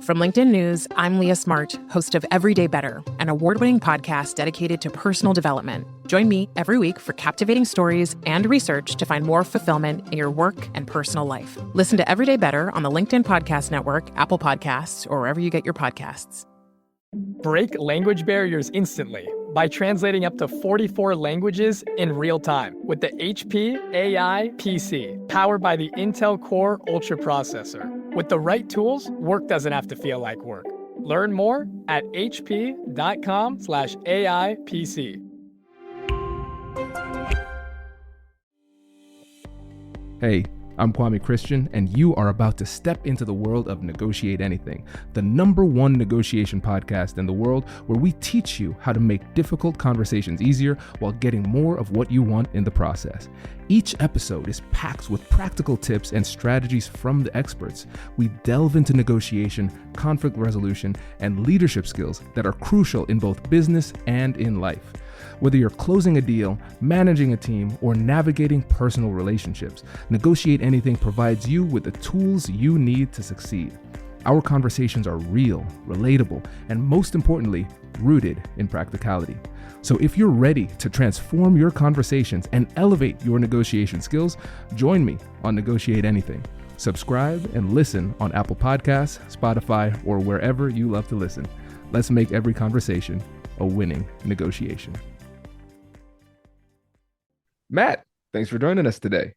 From LinkedIn News, I'm Leah Smart, host of Everyday Better, an award-winning podcast dedicated to personal development. Join me every week for captivating stories and research to find more fulfillment in your work and personal life. Listen to Everyday Better on the LinkedIn Podcast Network, Apple Podcasts, or wherever you get your podcasts. Break language barriers instantly by translating up to 44 languages in real time with the HP AI PC, powered by the Intel Core Ultra processor. With the right tools, work doesn't have to feel like work. Learn more at hp.com/AI PC. Hey, I'm Kwame Christian, and you are about to step into the world of Negotiate Anything, the #1 negotiation podcast in the world, where we teach you how to make difficult conversations easier while getting more of what you want in the process. Each episode is packed with practical tips and strategies from the experts. We delve into negotiation, conflict resolution, and leadership skills that are crucial in both business and in life. Whether you're closing a deal, managing a team, or navigating personal relationships, Negotiate Anything provides you with the tools you need to succeed. Our conversations are real, relatable, and most importantly, rooted in practicality. So if you're ready to transform your conversations and elevate your negotiation skills, join me on Negotiate Anything. Subscribe and listen on Apple Podcasts, Spotify, or wherever you love to listen. Let's make every conversation a winning negotiation. Matt, thanks for joining us today.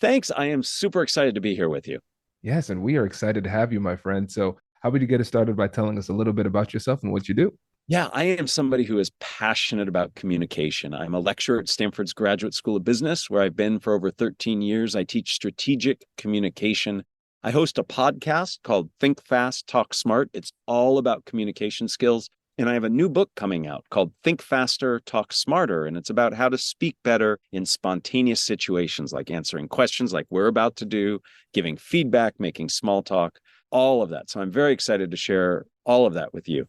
Thanks. I am super excited to be here with you. Yes, and we are excited to have you, my friend. So how would you get us started by telling us a little bit about yourself and what you do? Yeah, I am somebody who is passionate about communication. I'm a lecturer at Stanford's Graduate School of Business, where I've been for over 13 years. I teach strategic communication. I host a podcast called Think Fast, Talk Smart. It's all about communication skills. And I have a new book coming out called Think Faster, Talk Smarter. And it's about how to speak better in spontaneous situations, like answering questions like we're about to do, giving feedback, making small talk, all of that. So I'm very excited to share all of that with you.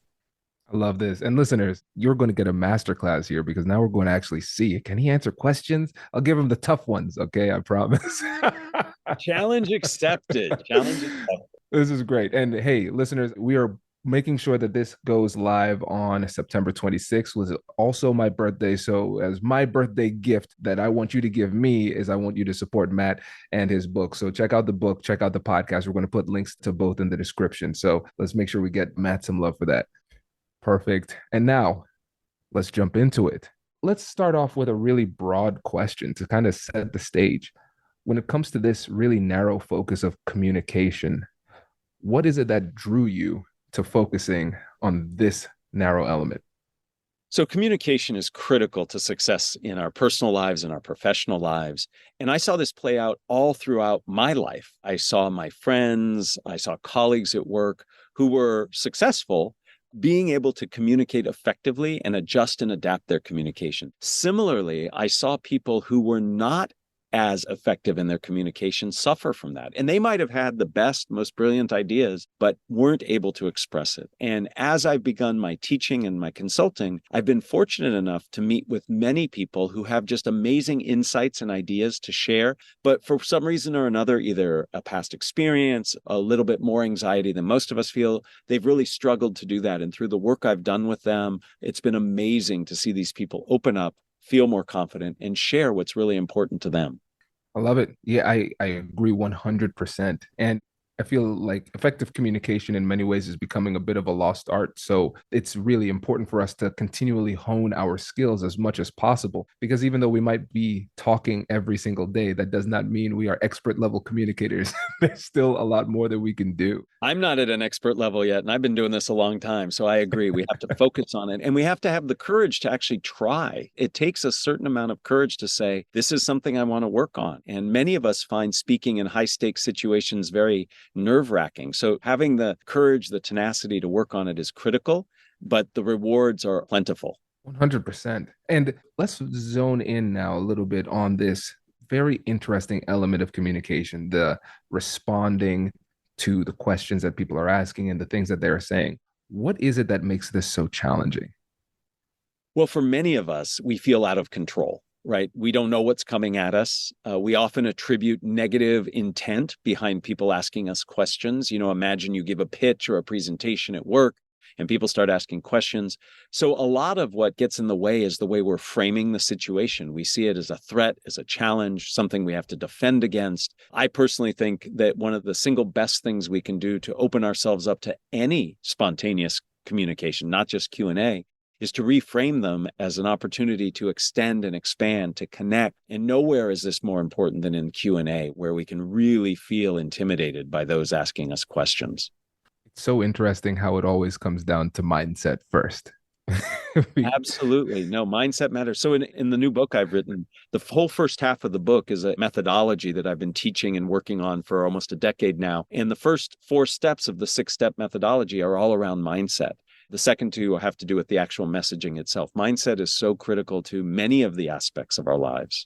I love this. And listeners, you're going to get a masterclass here because now we're going to actually see, can he answer questions? I'll give him the tough ones. Okay, I promise. Challenge accepted. Challenge accepted. This is great. And hey, listeners, we are making sure that this goes live on September 26th, was also my birthday. So as my birthday gift that I want you to give me is I want you to support Matt and his book. So check out the book, check out the podcast. We're going to put links to both in the description. So let's make sure we get Matt some love for that. Perfect. And now let's jump into it. Let's start off with a really broad question to kind of set the stage. When it comes to this really narrow focus of communication, what is it that drew you to focusing on this narrow element? So communication is critical to success in our personal lives and our professional lives. And I saw this play out all throughout my life. I saw my friends, I saw colleagues at work who were successful being able to communicate effectively and adjust and adapt their communication. Similarly, I saw people who were not as effective in their communication suffer from that. And they might have had the best, most brilliant ideas, but weren't able to express it. And as I've begun my teaching and my consulting, I've been fortunate enough to meet with many people who have just amazing insights and ideas to share, but for some reason or another, either a past experience, a little bit more anxiety than most of us feel, they've really struggled to do that. And through the work I've done with them, it's been amazing to see these people open up, feel more confident, and share what's really important to them. I love it. Yeah, I agree 100%. And I feel like effective communication in many ways is becoming a bit of a lost art. So it's really important for us to continually hone our skills as much as possible, because even though we might be talking every single day, that does not mean we are expert level communicators. There's still a lot more that we can do. I'm not at an expert level yet, and I've been doing this a long time. So I agree. We have to focus on it, and we have to have the courage to actually try. It takes a certain amount of courage to say, this is something I want to work on. And many of us find speaking in high stakes situations very nerve-wracking. So having the courage, the tenacity to work on it is critical, but the rewards are plentiful. 100%. And let's zone in now a little bit on this very interesting element of communication, the responding to the questions that people are asking and the things that they're saying. What is it that makes this so challenging? Well, for many of us, we feel out of control. right? We don't know what's coming at us. We often attribute negative intent behind people asking us questions. Imagine you give a pitch or a presentation at work and people start asking questions. So a lot of what gets in the way is the way we're framing the situation. We see it as a threat, as a challenge, something we have to defend against. I personally think that one of the single best things we can do to open ourselves up to any spontaneous communication, not just Q&A, is to reframe them as an opportunity to extend and expand, to connect. And nowhere is this more important than in Q&A, where we can really feel intimidated by those asking us questions. It's so interesting how it always comes down to mindset first. Absolutely. No, mindset matters. So in the new book I've written, the whole first half of the book is a methodology that I've been teaching and working on for almost a decade now. And the first 4 steps of the 6-step methodology are all around mindset. The second 2 have to do with the actual messaging itself. Mindset is so critical to many of the aspects of our lives.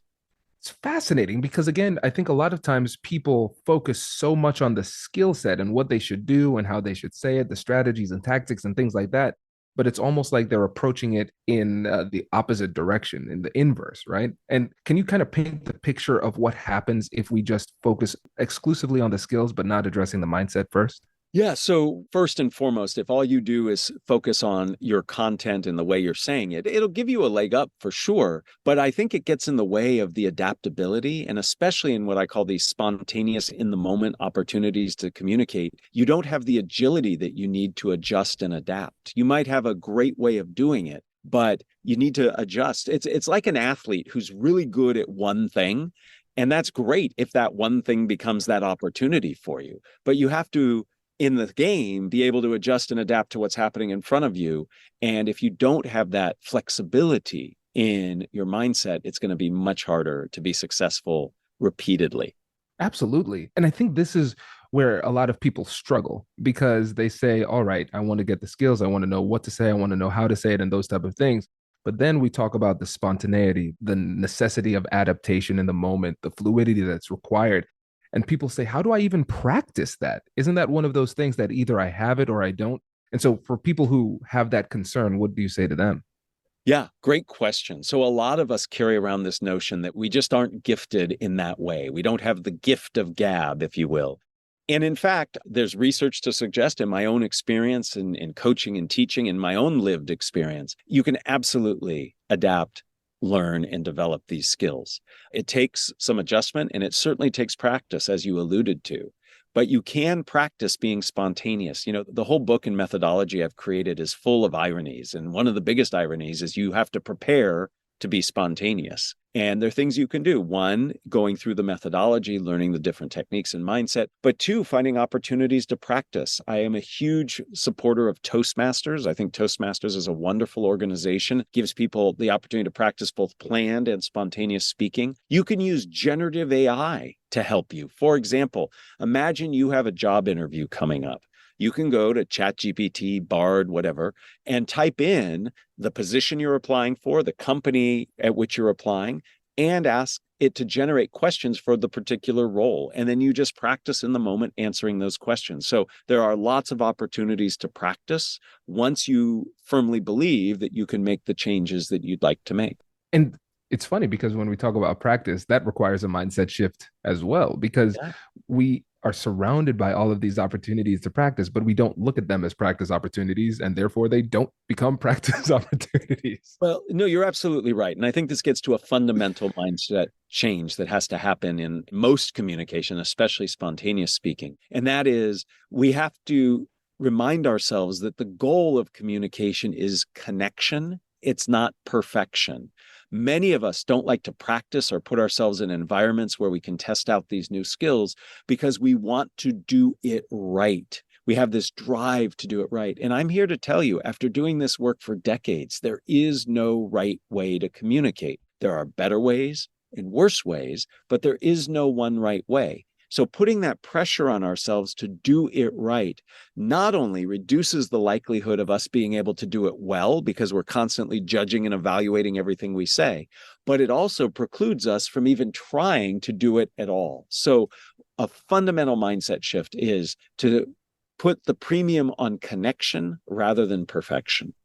It's fascinating because, again, I think a lot of times people focus so much on the skill set and what they should do and how they should say it, the strategies and tactics and things like that. But it's almost like they're approaching it in the opposite direction, in the inverse, right? And can you kind of paint the picture of what happens if we just focus exclusively on the skills, but not addressing the mindset first? Yeah. So first and foremost, if all you do is focus on your content and the way you're saying it, it'll give you a leg up for sure. But I think it gets in the way of the adaptability, and especially in what I call these spontaneous in the moment opportunities to communicate. You don't have the agility that you need to adjust and adapt. You might have a great way of doing it, but you need to adjust. It's like an athlete who's really good at one thing. And that's great if that one thing becomes that opportunity for you. But you have to, in the game, be able to adjust and adapt to what's happening in front of you. And if you don't have that flexibility in your mindset, it's going to be much harder to be successful repeatedly. Absolutely. And I think this is where a lot of people struggle because they say, all right, I want to get the skills. I want to know what to say. I want to know how to say it and those type of things. But then we talk about the spontaneity, the necessity of adaptation in the moment, the fluidity that's required. And people say, how do I even practice that? Isn't that one of those things that either I have it or I don't? And so for people who have that concern, what do you say to them? Yeah, great question. So a lot of us carry around this notion that we just aren't gifted in that way. We don't have the gift of gab, if you will. And in fact, there's research to suggest, in my own experience in coaching and teaching, in my own lived experience, you can absolutely adapt, learn, and develop these skills. It takes some adjustment, and it certainly takes practice, as you alluded to. But you can practice being spontaneous. The whole book and methodology I've created is full of ironies. And one of the biggest ironies is you have to prepare to be spontaneous. And there are things you can do. 1, going through the methodology, learning the different techniques and mindset. But 2, finding opportunities to practice. I am a huge supporter of Toastmasters. I think Toastmasters is a wonderful organization. It gives people the opportunity to practice both planned and spontaneous speaking. You can use generative AI to help you. For example, imagine you have a job interview coming up. You can go to ChatGPT, Bard, whatever, and type in the position you're applying for, the company at which you're applying, and ask it to generate questions for the particular role. And then you just practice in the moment answering those questions. So there are lots of opportunities to practice once you firmly believe that you can make the changes that you'd like to make. And it's funny because when we talk about practice, that requires a mindset shift as well, because we are surrounded by all of these opportunities to practice, but we don't look at them as practice opportunities, and therefore they don't become practice opportunities. Well, no, you're absolutely right. And I think this gets to a fundamental mindset change that has to happen in most communication, especially spontaneous speaking. And that is, we have to remind ourselves that the goal of communication is connection. It's not perfection. Many of us don't like to practice or put ourselves in environments where we can test out these new skills because we want to do it right. We have this drive to do it right. And I'm here to tell you, after doing this work for decades, there is no right way to communicate. There are better ways and worse ways, but there is no one right way. So putting that pressure on ourselves to do it right not only reduces the likelihood of us being able to do it well because we're constantly judging and evaluating everything we say, but it also precludes us from even trying to do it at all. So a fundamental mindset shift is to put the premium on connection rather than perfection.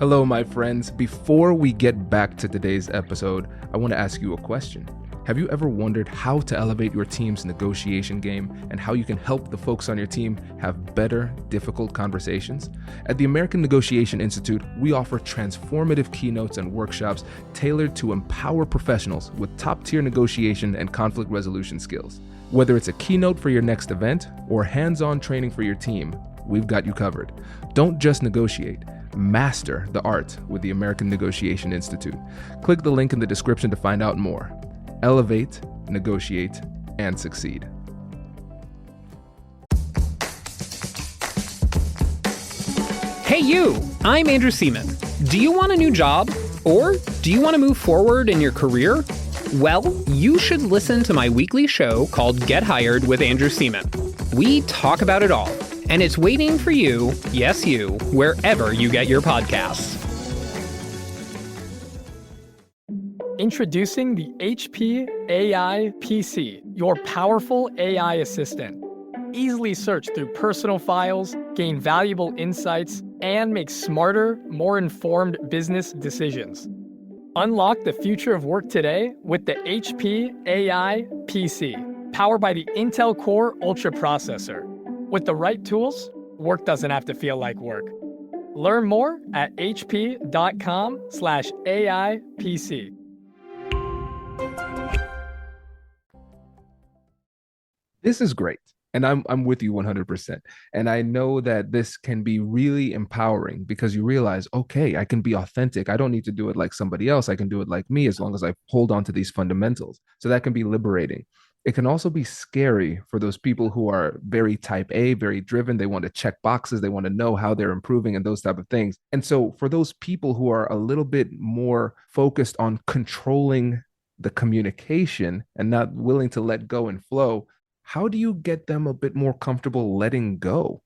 Hello, my friends. Before we get back to today's episode, I want to ask you a question. Have you ever wondered how to elevate your team's negotiation game and how you can help the folks on your team have better, difficult conversations? At the American Negotiation Institute, we offer transformative keynotes and workshops tailored to empower professionals with top-tier negotiation and conflict resolution skills. Whether it's a keynote for your next event or hands-on training for your team, we've got you covered. Don't just negotiate. Master the art with the American Negotiation Institute. Click the link in the description to find out more. Elevate, negotiate, and succeed. Hey you, I'm Andrew Seaman. Do you want a new job? Or do you want to move forward in your career? Well, you should listen to my weekly show called Get Hired with Andrew Seaman. We talk about it all, and it's waiting for you, yes you, wherever you get your podcasts. Introducing the HP AI PC, your powerful AI assistant. Easily search through personal files, gain valuable insights, and make smarter, more informed business decisions. Unlock the future of work today with the HP AI PC, powered by the Intel Core Ultra processor. With the right tools, work doesn't have to feel like work. Learn more at hp.com/AIPC. This is great. And I'm with you 100%. And I know that this can be really empowering because you realize, okay, I can be authentic. I don't need to do it like somebody else. I can do it like me as long as I hold on to these fundamentals. So that can be liberating. It can also be scary for those people who are very type A, very driven. They want to check boxes. They want to know how they're improving and those type of things. And so for those people who are a little bit more focused on controlling the communication and not willing to let go and flow, how do you get them a bit more comfortable letting go?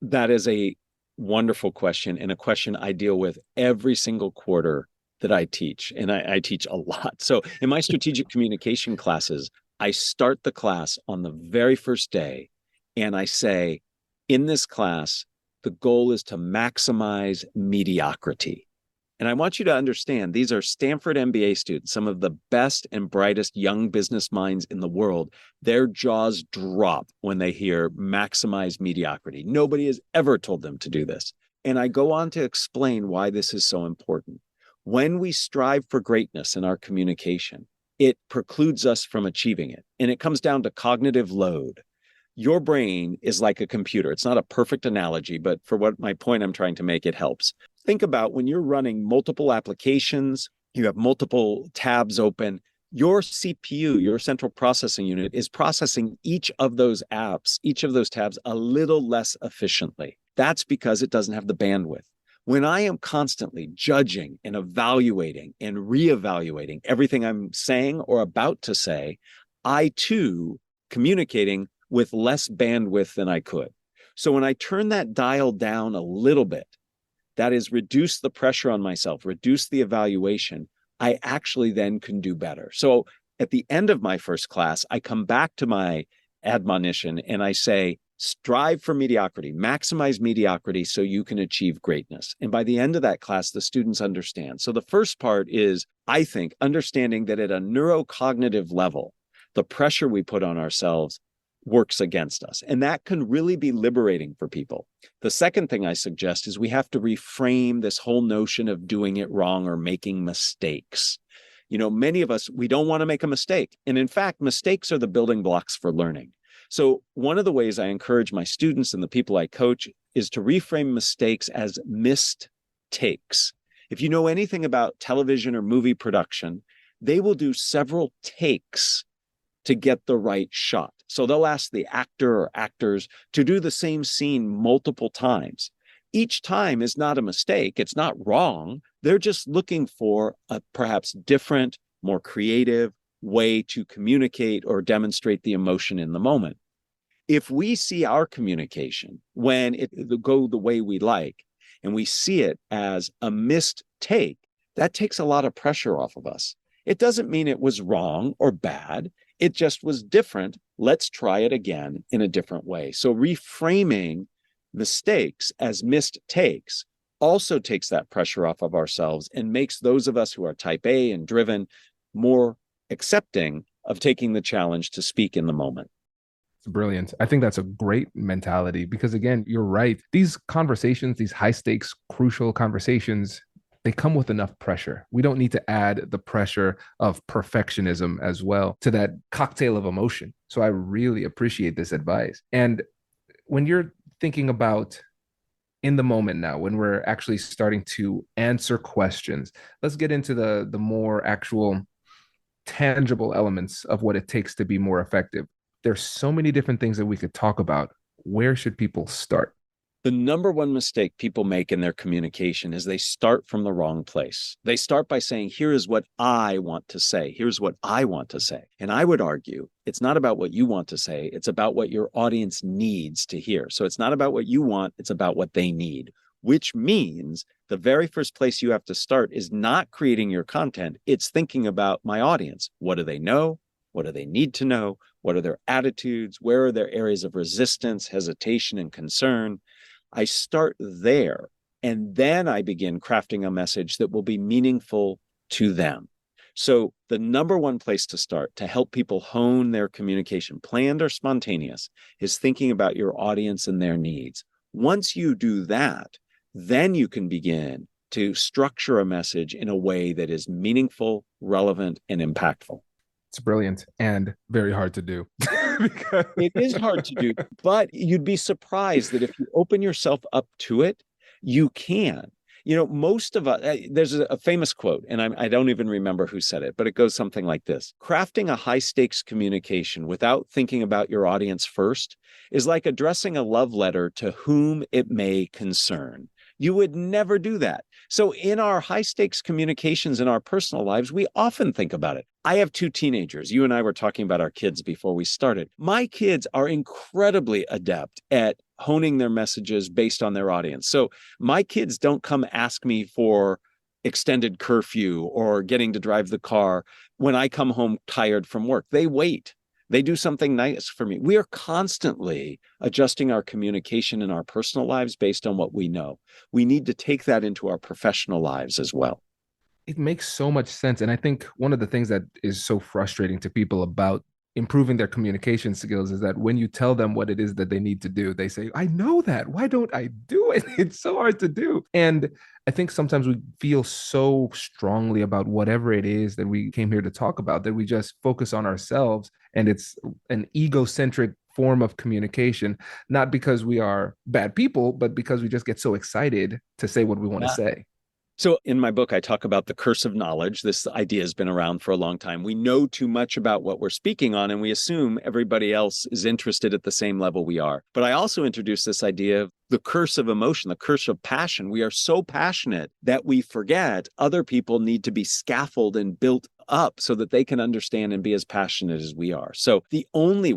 That is a wonderful question, and a question I deal with every single quarter that I teach. And I teach a lot. So in my strategic communication classes, I start the class on the very first day, and I say, in this class, the goal is to maximize mediocrity. And I want you to understand, these are Stanford MBA students, some of the best and brightest young business minds in the world. Their jaws drop when they hear maximize mediocrity. Nobody has ever told them to do this. And I go on to explain why this is so important. When we strive for greatness in our communication, it precludes us from achieving it. And it comes down to cognitive load. Your brain is like a computer. It's not a perfect analogy, but for what my point I'm trying to make, it helps. Think about when you're running multiple applications, you have multiple tabs open, your CPU, your central processing unit, is processing each of those apps, each of those tabs a little less efficiently. That's because it doesn't have the bandwidth. When I am constantly judging and evaluating and reevaluating everything I'm saying or about to say, I too communicating with less bandwidth than I could. So when I turn that dial down a little bit, that is, reduce the pressure on myself, reduce the evaluation, I actually then can do better. So at the end of my first class, I come back to my admonition and I say, strive for mediocrity, maximize mediocrity so you can achieve greatness. And by the end of that class, the students understand. So the first part is, I think, understanding that at a neurocognitive level, the pressure we put on ourselves works against us. And that can really be liberating for people. The second thing I suggest is we have to reframe this whole notion of doing it wrong or making mistakes. You know, many of us, we don't want to make a mistake. And in fact, mistakes are the building blocks for learning. So one of the ways I encourage my students and the people I coach is to reframe mistakes as missed takes. If you know anything about television or movie production, they will do several takes to get the right shot. So they'll ask the actor or actors to do the same scene multiple times. Each time is not a mistake. It's not wrong. They're just looking for a perhaps different, more creative way to communicate or demonstrate the emotion in the moment. If we see our communication when it go the way we like, and we see it as a missed take, that takes a lot of pressure off of us. It doesn't mean it was wrong or bad. It just was different. Let's try it again in a different way. So reframing mistakes as missed takes also takes that pressure off of ourselves and makes those of us who are type A and driven more accepting of taking the challenge to speak in the moment. It's brilliant. I think that's a great mentality because, again, you're right. These conversations, these high stakes, crucial conversations, they come with enough pressure. We don't need to add the pressure of perfectionism as well to that cocktail of emotion. So I really appreciate this advice. And when you're thinking about in the moment now, when we're actually starting to answer questions, let's get into the more actual tangible elements of what it takes to be more effective. There's so many different things that we could talk about. Where should people start? The number one mistake people make in their communication is they start from the wrong place. They start by saying, here is what I want to say. Here's what I want to say. And I would argue it's not about what you want to say. It's about what your audience needs to hear. So it's not about what you want. It's about what they need, which means the very first place you have to start is not creating your content. It's thinking about my audience. What do they know? What do they need to know? What are their attitudes? Where are their areas of resistance, hesitation, and concern? I start there, and then I begin crafting a message that will be meaningful to them. So the number one place to start to help people hone their communication, planned or spontaneous, is thinking about your audience and their needs. Once you do that, then you can begin to structure a message in a way that is meaningful, relevant, and impactful. It's brilliant and very hard to do. Because... It is hard to do, but you'd be surprised that if you open yourself up to it, you can. You know, most of us, there's a famous quote, and I don't even remember who said it, but it goes something like this. Crafting a high stakes communication without thinking about your audience first is like addressing a love letter to whom it may concern. You would never do that. So in our high stakes communications in our personal lives, we often think about it. I have 2 teenagers. You and I were talking about our kids before we started. My kids are incredibly adept at honing their messages based on their audience. So my kids don't come ask me for extended curfew or getting to drive the car when I come home tired from work. They wait. They do something nice for me. We are constantly adjusting our communication in our personal lives based on what we know. We need to take that into our professional lives as well. It makes so much sense. And I think one of the things that is so frustrating to people about improving their communication skills is that when you tell them what it is that they need to do, they say, I know that. Why don't I do it? It's so hard to do. And I think sometimes we feel so strongly about whatever it is that we came here to talk about that we just focus on ourselves. And it's an egocentric form of communication, not because we are bad people, but because we just get so excited to say what we want to say. So in my book, I talk about the curse of knowledge. This idea has been around for a long time. We know too much about what we're speaking on, and we assume everybody else is interested at the same level we are. But I also introduced this idea of the curse of emotion, the curse of passion. We are so passionate that we forget other people need to be scaffolded and built up so that they can understand and be as passionate as we are. So the only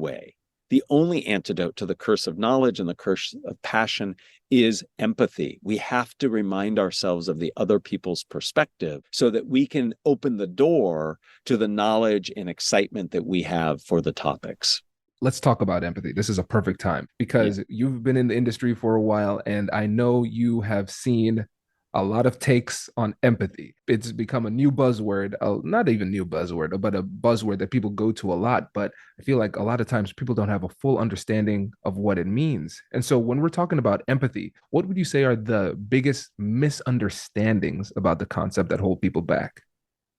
antidote to the curse of knowledge and the curse of passion is empathy. We have to remind ourselves of the other people's perspective so that we can open the door to the knowledge and excitement that we have for the topics. Let's talk about empathy. This is a perfect time because you've been in the industry for a while, and I know you have seen a lot of takes on empathy. It's become a new buzzword, not even new buzzword, but a buzzword that people go to a lot. But I feel like a lot of times people don't have a full understanding of what it means. And so when we're talking about empathy, what would you say are the biggest misunderstandings about the concept that hold people back?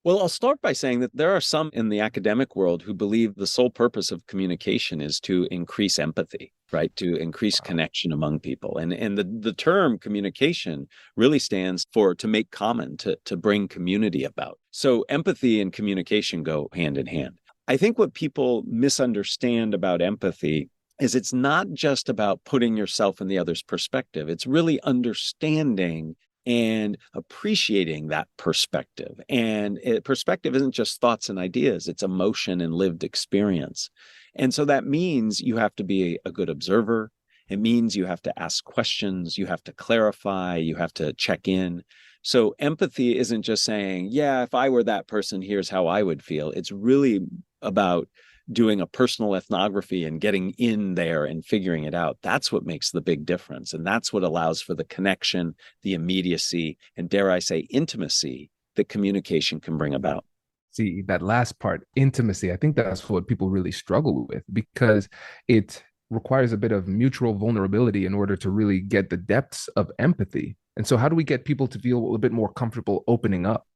Well, I'll start by saying that there are some in the academic world who believe the sole purpose of communication is to increase empathy, right? To increase connection among people. And the term communication really stands for to make common, to bring community about. So empathy and communication go hand in hand. I think what people misunderstand about empathy is it's not just about putting yourself in the other's perspective. It's really understanding and appreciating that perspective. And perspective isn't just thoughts and ideas, it's emotion and lived experience. And so that means you have to be a good observer. It means you have to ask questions, you have to clarify, you have to check in. So empathy isn't just saying, yeah, if I were that person, here's how I would feel. It's really about doing a personal ethnography and getting in there and figuring it out. That's what makes the big difference. And that's what allows for the connection, the immediacy, and dare I say, intimacy that communication can bring about. See, that last part, intimacy, I think that's what people really struggle with because it requires a bit of mutual vulnerability in order to really get the depths of empathy. And so, how do we get people to feel a bit more comfortable opening up?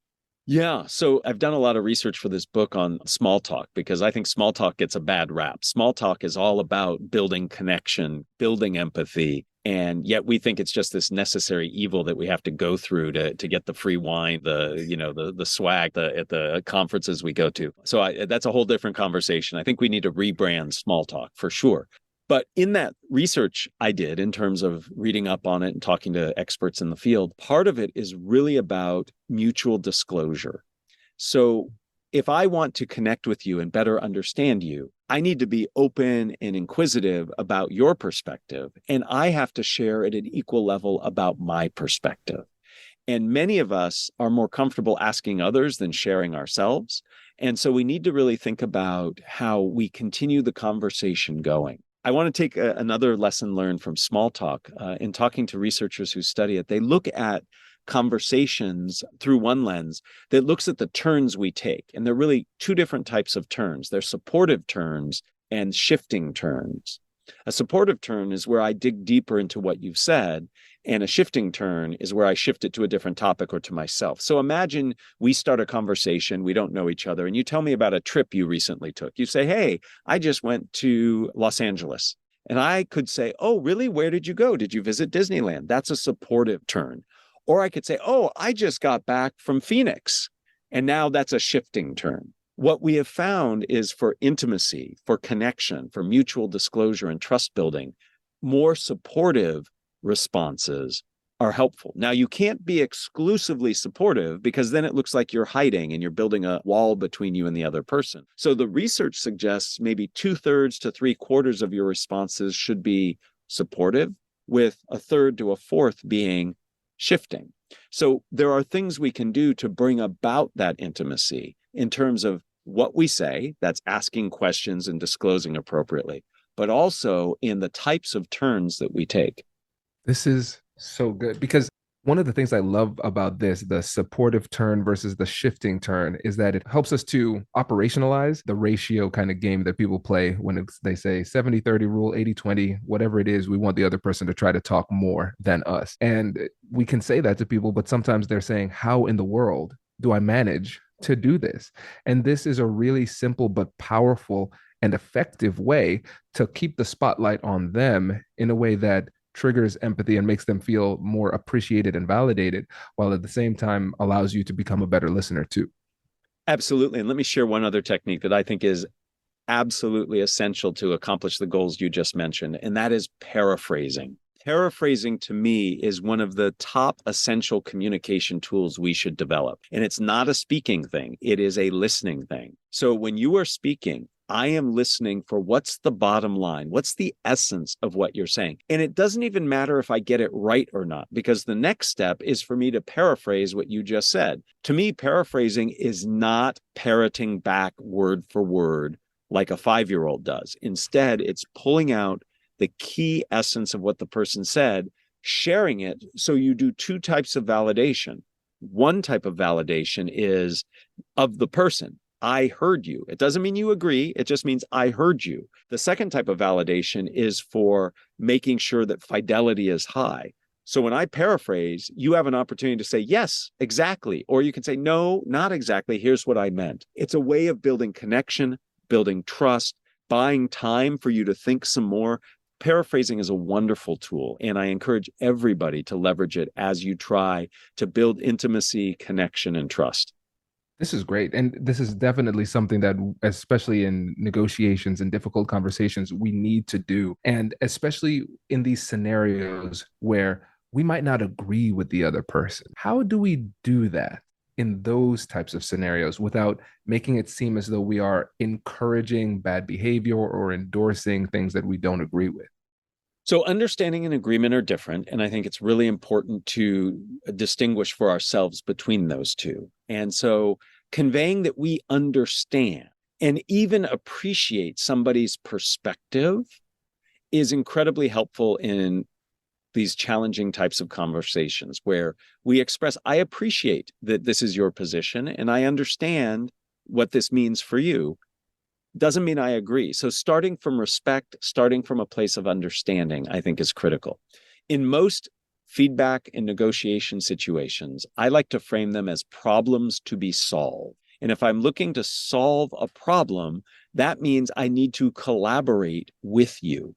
Yeah. So I've done a lot of research for this book on small talk because I think small talk gets a bad rap. Small talk is all about building connection, building empathy. And yet we think it's just this necessary evil that we have to go through to get the free wine, the swag at the conferences we go to. So that's a whole different conversation. I think we need to rebrand small talk for sure. But in that research I did in terms of reading up on it and talking to experts in the field, part of it is really about mutual disclosure. So if I want to connect with you and better understand you, I need to be open and inquisitive about your perspective, and I have to share at an equal level about my perspective. And many of us are more comfortable asking others than sharing ourselves. And so we need to really think about how we continue the conversation going. I want to take another lesson learned from small talk. In talking to researchers who study it, they look at conversations through one lens that looks at the turns we take. And there are really two different types of turns. They're supportive turns and shifting turns. A supportive turn is where I dig deeper into what you've said, and a shifting turn is where I shift it to a different topic or to myself. So imagine we start a conversation, we don't know each other, and you tell me about a trip you recently took. You say, hey, I just went to Los Angeles. And I could say, oh, really? Where did you go? Did you visit Disneyland? That's a supportive turn. Or I could say, oh, I just got back from Phoenix. And now that's a shifting turn. What we have found is for intimacy, for connection, for mutual disclosure and trust building, more supportive responses are helpful. Now, you can't be exclusively supportive because then it looks like you're hiding and you're building a wall between you and the other person. So the research suggests maybe 2/3 to 3/4 of your responses should be supportive, with 1/3 to 1/4 being shifting. So there are things we can do to bring about that intimacy in terms of what we say, that's asking questions and disclosing appropriately, but also in the types of turns that we take. This is so good because one of the things I love about this, the supportive turn versus the shifting turn, is that it helps us to operationalize the ratio kind of game that people play when they say 70-30 rule, 80-20, whatever it is, we want the other person to try to talk more than us. And we can say that to people, but sometimes they're saying, how in the world do I manage to do this? And this is a really simple but powerful and effective way to keep the spotlight on them in a way that triggers empathy and makes them feel more appreciated and validated, while at the same time allows you to become a better listener too. Absolutely. And let me share one other technique that I think is absolutely essential to accomplish the goals you just mentioned, and that is paraphrasing. Paraphrasing to me is one of the top essential communication tools we should develop. And it's not a speaking thing. It is a listening thing. So when you are speaking, I am listening for what's the bottom line, what's the essence of what you're saying. And it doesn't even matter if I get it right or not, because the next step is for me to paraphrase what you just said. To me, paraphrasing is not parroting back word for word like a 5-year-old does. Instead, it's pulling out the key essence of what the person said, sharing it. So you do two types of validation. One type of validation is of the person. I heard you. It doesn't mean you agree. It just means I heard you. The second type of validation is for making sure that fidelity is high. So when I paraphrase, you have an opportunity to say, yes, exactly. Or you can say, no, not exactly. Here's what I meant. It's a way of building connection, building trust, buying time for you to think some more. Paraphrasing is a wonderful tool, and I encourage everybody to leverage it as you try to build intimacy, connection, and trust. This is great. And this is definitely something that, especially in negotiations and difficult conversations, we need to do. And especially in these scenarios where we might not agree with the other person. How do we do that in those types of scenarios without making it seem as though we are encouraging bad behavior or endorsing things that we don't agree with? So understanding and agreement are different, and I think it's really important to distinguish for ourselves between those two. And so conveying that we understand and even appreciate somebody's perspective is incredibly helpful in these challenging types of conversations where we express, I appreciate that this is your position and I understand what this means for you. Doesn't mean I agree. So starting from respect, starting from a place of understanding, I think is critical. In most feedback and negotiation situations, I like to frame them as problems to be solved. And if I'm looking to solve a problem, that means I need to collaborate with you.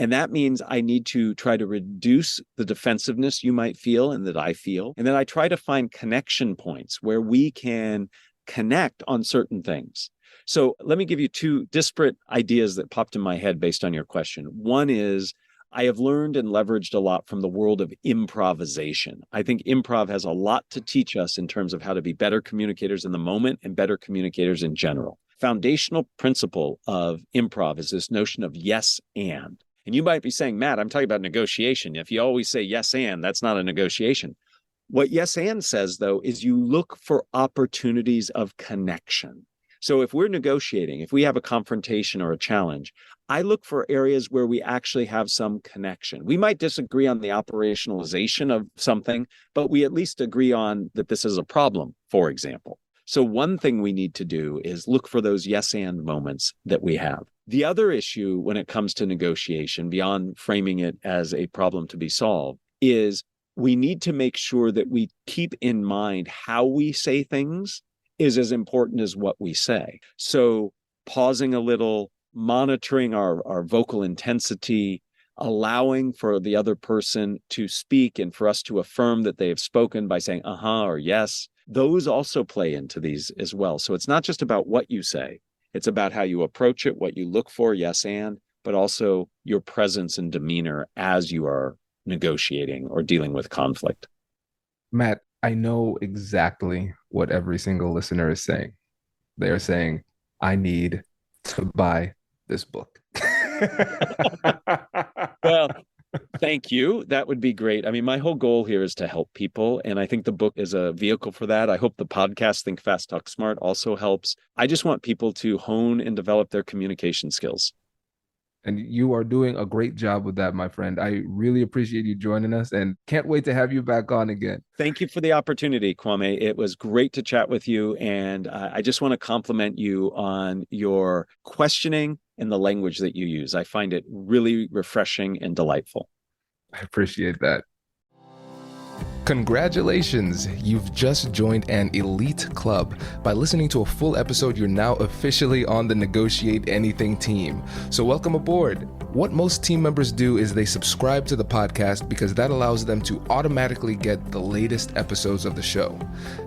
And that means I need to try to reduce the defensiveness you might feel and that I feel. And then I try to find connection points where we can connect on certain things. So let me give you two disparate ideas that popped in my head based on your question. One is I have learned and leveraged a lot from the world of improvisation. I think improv has a lot to teach us in terms of how to be better communicators in the moment and better communicators in general. Foundational principle of improv is this notion of yes and. And you might be saying, Matt, I'm talking about negotiation. If you always say yes and, that's not a negotiation. What yes and says, though, is you look for opportunities of connection. So if we're negotiating, if we have a confrontation or a challenge, I look for areas where we actually have some connection. We might disagree on the operationalization of something, but we at least agree on that this is a problem, for example. So one thing we need to do is look for those yes and moments that we have. The other issue when it comes to negotiation, beyond framing it as a problem to be solved, is we need to make sure that we keep in mind how we say things is as important as what we say. So pausing a little, monitoring our vocal intensity, allowing for the other person to speak and for us to affirm that they have spoken by saying uh-huh or yes, those also play into these as well. So it's not just about what you say. It's about how you approach it, what you look for, yes and, but also your presence and demeanor as you are negotiating or dealing with conflict. Matt, I know exactly what every single listener is saying. They're saying, I need to buy this book. Well, thank you. That would be great. I mean, my whole goal here is to help people. And I think the book is a vehicle for that. I hope the podcast, Think Fast, Talk Smart, also helps. I just want people to hone and develop their communication skills. And you are doing a great job with that, my friend. I really appreciate you joining us and can't wait to have you back on again. Thank you for the opportunity, Kwame. It was great to chat with you. And I just want to compliment you on your questioning and the language that you use. I find it really refreshing and delightful. I appreciate that. Congratulations! You've just joined an elite club. By listening to a full episode, you're now officially on the Negotiate Anything team. So welcome aboard. What most team members do is they subscribe to the podcast because that allows them to automatically get the latest episodes of the show.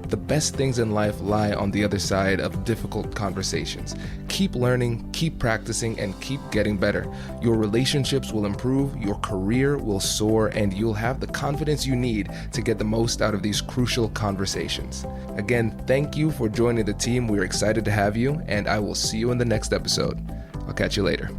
The best things in life lie on the other side of difficult conversations. Keep learning, keep practicing, and keep getting better. Your relationships will improve, your career will soar, and you'll have the confidence you need to get the most out of these crucial conversations. Again, thank you for joining the team. We're excited to have you, and I will see you in the next episode. I'll catch you later.